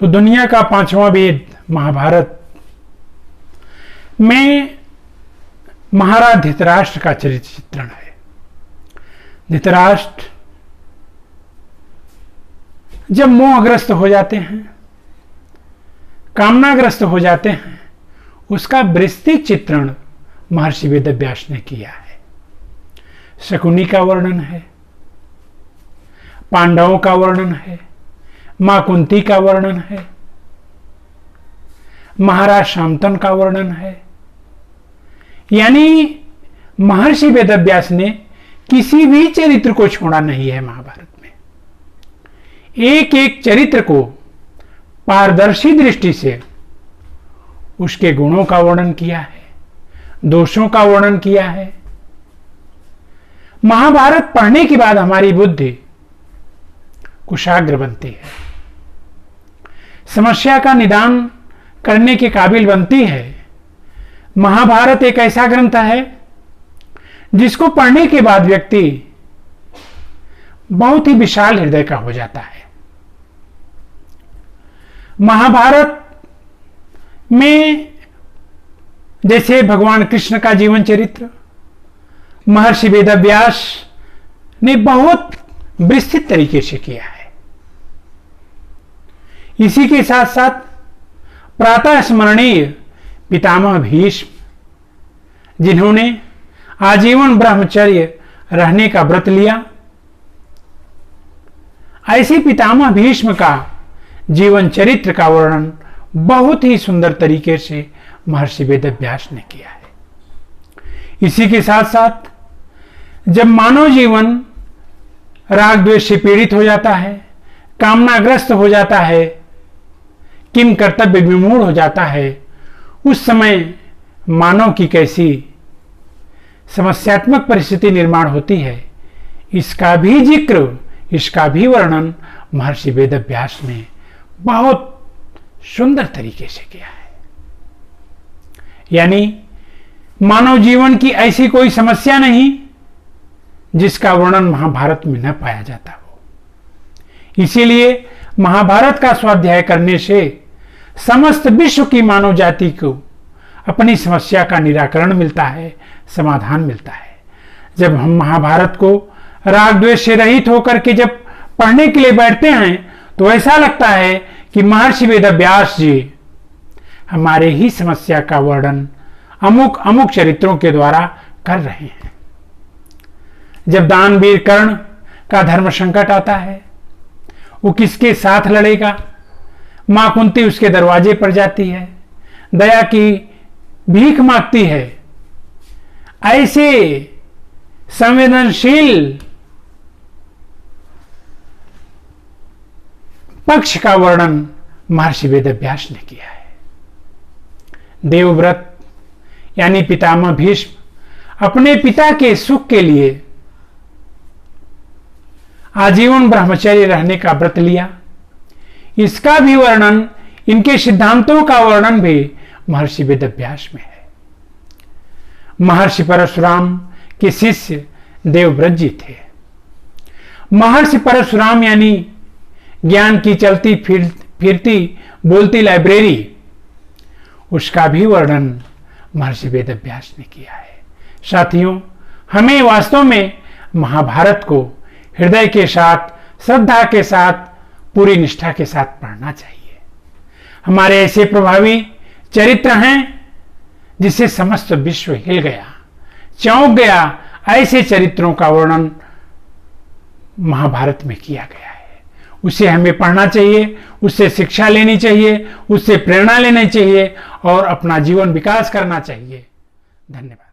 तो दुनिया का 5वां वेद महाभारत में महाराज धृतराष्ट्र का चरित्र चित्रण है। धृतराष्ट्र जब मोहग्रस्त हो जाते हैं, कामनाग्रस्त हो जाते हैं, उसका विस्तृत चित्रण महर्षि वेदव्यास ने किया है। शकुनी का वर्णन है, पांडवों का वर्णन है, मां कुंती का वर्णन है, महाराज शांतनु का वर्णन है। यानी महर्षि वेदव्यास ने किसी भी चरित्र को छोड़ा नहीं है। महाभारत में एक एक चरित्र को पारदर्शी दृष्टि से उसके गुणों का वर्णन किया है, दोषों का वर्णन किया है। महाभारत पढ़ने के बाद हमारी बुद्धि कुशाग्र बनती है, समस्या का निदान करने के काबिल बनती है। महाभारत एक ऐसा ग्रंथ है जिसको पढ़ने के बाद व्यक्ति बहुत ही विशाल हृदय का हो जाता है। महाभारत में जैसे भगवान कृष्ण का जीवन चरित्र महर्षि वेदव्यास ने बहुत विस्तृत तरीके से किया है। इसी के साथ साथ प्रातः स्मरणीय पितामह भीष्म, जिन्होंने आजीवन ब्रह्मचर्य रहने का व्रत लिया, ऐसे पितामह भीष्म का जीवन चरित्र का वर्णन बहुत ही सुंदर तरीके से महर्षि वेदव्यास ने किया है। इसी के साथ साथ जब मानव जीवन राग द्वेष से पीड़ित हो जाता है, कामनाग्रस्त हो जाता है, किम कर्तव्य विमूढ़ हो जाता है, उस समय मानव की कैसी समस्यात्मक परिस्थिति निर्माण होती है, इसका भी जिक्र, इसका भी वर्णन महर्षि वेदव्यास ने बहुत सुंदर तरीके से किया है। यानी मानव जीवन की ऐसी कोई समस्या नहीं जिसका वर्णन महाभारत में न पाया जाता हो। इसीलिए महाभारत का स्वाध्याय करने से समस्त विश्व की मानव जाति को अपनी समस्या का निराकरण मिलता है, समाधान मिलता है। जब हम महाभारत को राग द्वेष से रहित होकर के जब पढ़ने के लिए बैठते हैं तो ऐसा लगता है कि महर्षि वेदव्यास जी हमारे ही समस्या का वर्णन अमुक अमुक चरित्रों के द्वारा कर रहे हैं। जब दानवीर कर्ण का धर्म संकट आता है, वो किसके साथ लड़ेगा, मां कुंती उसके दरवाजे पर जाती है, दया की भीख मांगती है। ऐसे संवेदनशील पक्ष का वर्णन महर्षि वेदव्यास ने किया है। देवव्रत यानी पितामह भीष्म अपने पिता के सुख के लिए आजीवन ब्रह्मचर्य रहने का व्रत लिया। इसका भी वर्णन, इनके सिद्धांतों का वर्णन भी महर्षि वेदव्यास में है। महर्षि परशुराम के शिष्य देवव्रत जी थे। महर्षि परशुराम यानी ज्ञान की चलती फिरती बोलती लाइब्रेरी, उसका भी वर्णन महर्षि वेदव्यास ने किया है। साथियों, हमें वास्तव में महाभारत को हृदय के साथ, श्रद्धा के साथ, पूरी निष्ठा के साथ पढ़ना चाहिए। हमारे ऐसे प्रभावी चरित्र हैं जिससे समस्त विश्व हिल गया, चौंक गया। ऐसे चरित्रों का वर्णन महाभारत में किया गया है। उसे हमें पढ़ना चाहिए, उससे शिक्षा लेनी चाहिए, उससे प्रेरणा लेनी चाहिए और अपना जीवन विकास करना चाहिए। धन्यवाद।